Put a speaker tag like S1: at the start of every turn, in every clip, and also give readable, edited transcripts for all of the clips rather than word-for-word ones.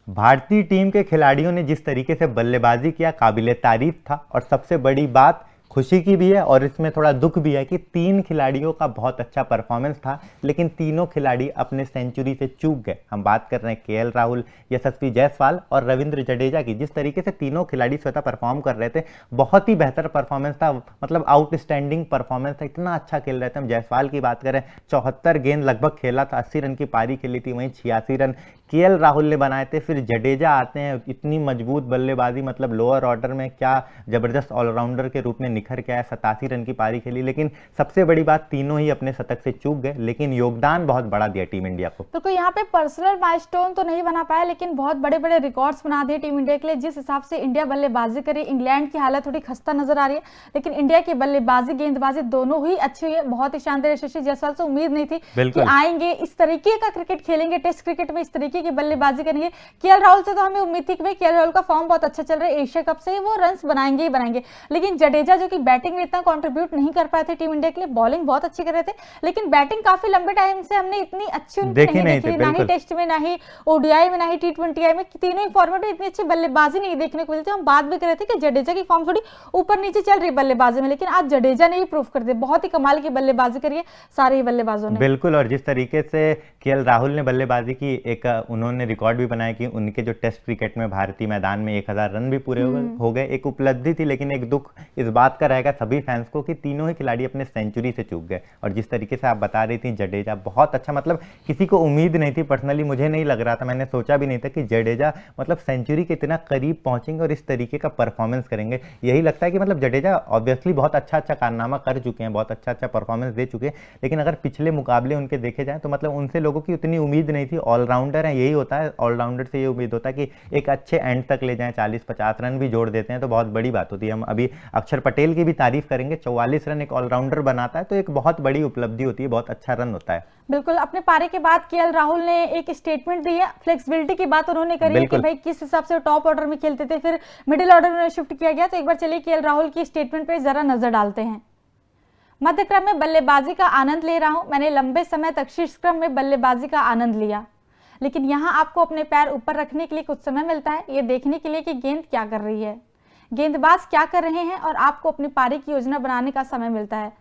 S1: भारतीय टीम के खिलाड़ियों ने जिस तरीके से बल्लेबाजी किया काबिले तारीफ था। और सबसे बड़ी बात खुशी की भी है और इसमें थोड़ा दुख भी है कि तीन खिलाड़ियों का बहुत अच्छा परफॉर्मेंस था, लेकिन तीनों खिलाड़ी अपने सेंचुरी से चूक गए। हम बात कर रहे हैं केएल राहुल, यशस्वी जायसवाल और रविंद्र जडेजा की। जिस तरीके से तीनों खिलाड़ी स्वतः परफॉर्म कर रहे थे, बहुत ही बेहतर परफॉर्मेंस था, मतलब आउटस्टैंडिंग परफॉर्मेंस था, इतना अच्छा खेल रहे थे। हम जायसवाल की बात करें, 74 गेंद लगभग खेला था, 80 रन की पारी खेली थी, वहीं 86 रन केएल राहुल ने बनाए थे। फिर जडेजा आते हैं, इतनी मजबूत बल्लेबाजी, मतलब लोअर ऑर्डर में क्या जबरदस्त ऑलराउंडर के रूप में निखर के आया, 87 रन की पारी खेली। लेकिन सबसे बड़ी बात, तीनों ही अपने शतक से चूक गए, लेकिन योगदान बहुत बड़ा दिया टीम इंडिया को।
S2: तो कोई यहाँ पे पर्सनल माइलस्टोन तो नहीं बना पाया, लेकिन बहुत बड़े बड़े रिकॉर्ड्स बना दिए टीम इंडिया के लिए। जिस हिसाब से इंडिया बल्लेबाजी करी, इंग्लैंड की हालत थोड़ी खस्ता नजर आ रही है, लेकिन इंडिया की बल्लेबाजी गेंदबाजी दोनों ही अच्छी हुई है, बहुत ही शानदार। यशस्वी जायसवाल से उम्मीद नहीं थी कि आएंगे, इस तरीके का क्रिकेट खेलेंगे, टेस्ट क्रिकेट में इस तरीके की बल्लेबाजी करेंगे। केएल राहुल से तो हमें उम्मीद थी कि भाई केएल राहुल का फॉर्म बहुत अच्छा चल रहा है, एशिया कप से वो रन बनाएंगे ही बनाएंगे। लेकिन जडेजा जो कि बैटिंग में इतना कंट्रीब्यूट नहीं कर पाए थे टीम इंडिया के लिए, बॉलिंग बहुत अच्छी कर रहे थे, लेकिन बैटिंग काफी लंबे टाइम से हमने इतनी अच्छी उनकी नहीं देखी, ना ही टेस्ट में, ना ही ओडीआई में, ना ही टी20 में, तीनों ही फॉर्मेट में इतनी अच्छी बल्लेबाजी नहीं देखने को मिलती। हम बात भी कर रहे थे कि जडेजा की फॉर्म थोड़ी ऊपर नीचे चल रही बल्लेबाजी में, लेकिन आज जडेजा ने भी प्रूव कर दिया, बहुत ही कमाल की बल्लेबाजी करी है सारे ही बल्लेबाजों ने।
S1: बिल्कुल, और जिस तरीके से केएल राहुल ने बल्लेबाजी की, एक उन्होंने रिकॉर्ड भी बनाया कि उनके जो टेस्ट क्रिकेट में भारतीय मैदान में 1000 रन भी पूरे हो गए, एक उपलब्धि थी। लेकिन एक दुख इस बात का रहेगा सभी फैंस को कि तीनों ही खिलाड़ी अपने सेंचुरी से चूक गए। और जिस तरीके से आप बता रही थी, जडेजा बहुत अच्छा, मतलब किसी को उम्मीद नहीं थी, पर्सनली मुझे नहीं लग रहा था, मैंने सोचा भी नहीं था कि जडेजा मतलब सेंचुरी के इतना करीब पहुंचेंगे और इस तरीके का परफॉर्मेंस करेंगे। यही लगता है कि मतलब जडेजा ऑब्वियसली बहुत अच्छा अच्छा कारनामा कर चुके हैं, बहुत अच्छा अच्छा परफॉर्मेंस दे चुके हैं, लेकिन अगर पिछले मुकाबले उनके देखे जाए तो मतलब उनसे लोगों की उतनी उम्मीद नहीं थी। ऑलराउंडर है, यही होता है, ऑलराउंडर से ये उम्मीद होता है कि एक अच्छे एंड तक ले जाएं, 40-50 रन भी जोड़ देते हैं तो बहुत बड़ी बात होती है। हम अभी अक्षर पटेल की भी तारीफ करेंगे, 44 रन एक ऑलराउंडर बनाता है तो एक बहुत बड़ी उपलब्धि होती है, बहुत अच्छा रन होता है।
S2: बिल्कुल, अपने पारी के बाद केएल राहुल ने एक स्टेटमेंट दी है, फ्लेक्सिबिलिटी की बात उन्होंने करी है कि भाई किस हिसाब से टॉप ऑर्डर में खेलते थे, फिर मिडिल ऑर्डर में शिफ्ट किया गया। तो एक बार चलिए केएल राहुल की स्टेटमेंट पे जरा नजर डालते हैं। मध्य क्रम में बल्लेबाजी का आनंद ले रहा हूं, मैंने लंबे समय तक शीर्ष क्रम में बल्लेबाजी का आनंद लिया, लेकिन यहां आपको अपने पैर ऊपर रखने के लिए कुछ समय मिलता है, ये देखने के लिए कि गेंद क्या कर रही है, गेंदबाज क्या कर रहे हैं, और आपको अपनी पारी की योजना बनाने का समय मिलता है।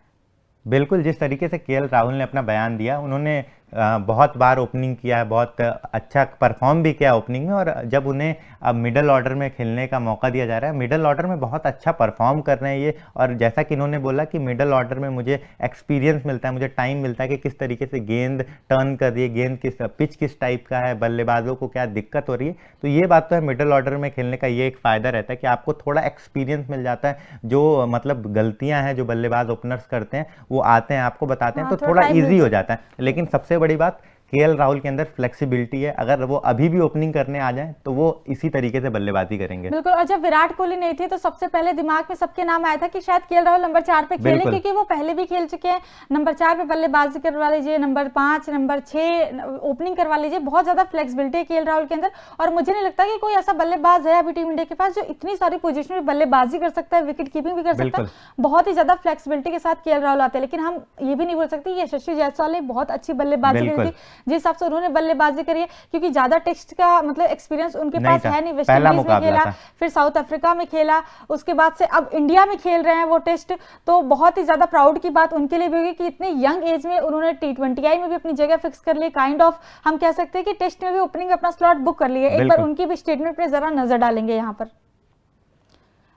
S1: बिल्कुल, जिस तरीके से केएल राहुल ने अपना बयान दिया, उन्होंने बहुत बार ओपनिंग किया है, बहुत अच्छा परफॉर्म भी किया ओपनिंग में, और जब उन्हें अब मिडल ऑर्डर में खेलने का मौका दिया जा रहा है, मिडल ऑर्डर में बहुत अच्छा परफॉर्म कर रहे हैं ये। और जैसा कि इन्होंने बोला कि मिडल ऑर्डर में मुझे एक्सपीरियंस मिलता है, मुझे टाइम मिलता है कि किस तरीके से गेंद टर्न कर रही है, गेंद किस पिच किस टाइप का है, बल्लेबाजों को क्या दिक्कत हो रही है। तो ये बात तो है, मिडल ऑर्डर में खेलने का ये एक फ़ायदा रहता है कि आपको थोड़ा एक्सपीरियंस मिल जाता है, जो मतलब गलतियाँ हैं जो बल्लेबाज ओपनर्स करते हैं वो आते हैं आपको बताते हैं, तो थोड़ा ईजी हो जाता है। लेकिन सबसे बड़ी बात केएल राहुल के अंदर फ्लेक्सिबिलिटी है, अगर वो अभी भी ओपनिंग करने आ जाए तो वो इसी तरीके से बल्लेबाजी करेंगे।
S2: बिल्कुल, और जब विराट कोहली नहीं थे तो सबसे पहले दिमाग में सबके नाम आया था कि शायद केएल राहुल नंबर 4 पे खेलें, क्योंकि वो पहले भी खेल चुके हैं। नंबर 4 पे बल्लेबाजी करवा लीजिए, नंबर 5, नंबर 6 ओपनिंग करवा लीजिए, बहुत ज्यादा फ्लेक्सिबिलिटी है केएल राहुल के अंदर। और मुझे नहीं लगता कि कोई ऐसा बल्लेबाज है अभी टीम इंडिया के पास जो इतनी सारी पोजीशन में बल्लेबाजी कर सकता है, विकेट कीपिंग भी कर सकता है, बहुत ही ज्यादा फ्लेक्सिबिलिटी के साथ केएल राहुल आते हैं। लेकिन हम ये भी नहीं बोल सकते यशस्वी जायसवाल ने बहुत अच्छी बल्लेबाजी करी थी, जिस हिसाब से उन्होंने बल्लेबाजी करी है, क्योंकि ज्यादा टेस्ट का मतलब एक्सपीरियंस उनके पास है नहीं। वेस्ट इंडीज में खेला, फिर साउथ अफ्रीका में खेला, उसके बाद से अब इंडिया में खेल रहे हैं वो टेस्ट, तो बहुत ही ज्यादा प्राउड की बात उनके लिए भी होगी कि इतने यंग एज में उन्होंने टी20 में भी अपनी जगह फिक्स कर ली, काइंड ऑफ हम कह सकते हैं कि टेस्ट में भी ओपनिंग में अपना स्लॉट बुक कर लिया। एक बार उनकी भी स्टेटमेंट पे जरा नजर डालेंगे यहाँ पर।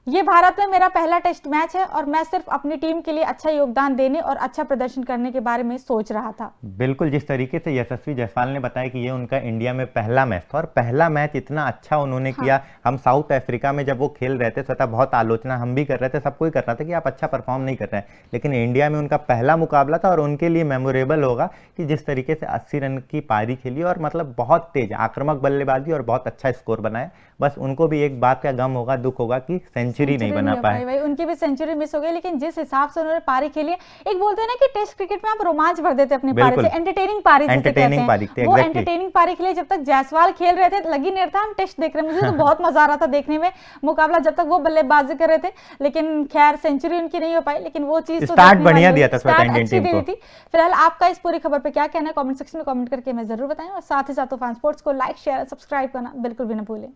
S2: ये भारत में मेरा पहला टेस्ट मैच है और मैं सिर्फ अपनी टीम के लिए अच्छा योगदान देने और अच्छा प्रदर्शन करने के बारे में सोच रहा था।
S1: बिल्कुल, जिस तरीके से यशस्वी जायसवाल ने बताया कि ये उनका इंडिया में पहला मैच था और पहला मैच इतना अच्छा उन्होंने किया। हम साउथ अफ्रीका में जब वो खेल रहे थे स्वतः बहुत आलोचना हम भी कर रहे थे, सबको ही कर रहा था कि आप अच्छा परफॉर्म नहीं कर रहे हैं, लेकिन इंडिया में उनका पहला मुकाबला था और उनके लिए मेमोरेबल होगा कि जिस तरीके से 80 रन की पारी खेली और मतलब बहुत तेज आक्रामक बल्लेबाजी और बहुत अच्छा स्कोर बनाया। बस उनको भी एक बात का गम होगा, दुख होगा कि सेंचुरी नहीं बना पाए।
S2: भाई उनकी भी सेंचुरी मिस हो गई, लेकिन जिस हिसाब से उन्होंने पारी खेली है, एक बोलते हैं ना कि टेस्ट क्रिकेट में आप रोमांच भर देते अपनी पारी से, एंटरटेनिंग पारी जिसे कहते हैं, वो एंटरटेनिंग पारी खेली। जब तक जायसवाल खेल रहे थे लगी नहीं था हम टेस्ट देख रहे हैं, मुझे तो बहुत मजा आ रहा था देखने में मुकाबला, जब तक वो बल्लेबाजी कर रहे थे। लेकिन खैर सेंचुरी उनकी नहीं हो पाई, लेकिन वो चीज
S1: स्टार्ट बढ़िया दिया था
S2: अच्छी दी थी। फिलहाल आपका इस पूरी खबर पे क्या कहना है कमेंट सेक्शन में कमेंट करके मैं जरूर बताएं, और साथ ही साथ तूफान स्पोर्ट्स को लाइक शेयर सब्सक्राइब करना बिल्कुल भी ना भूलें।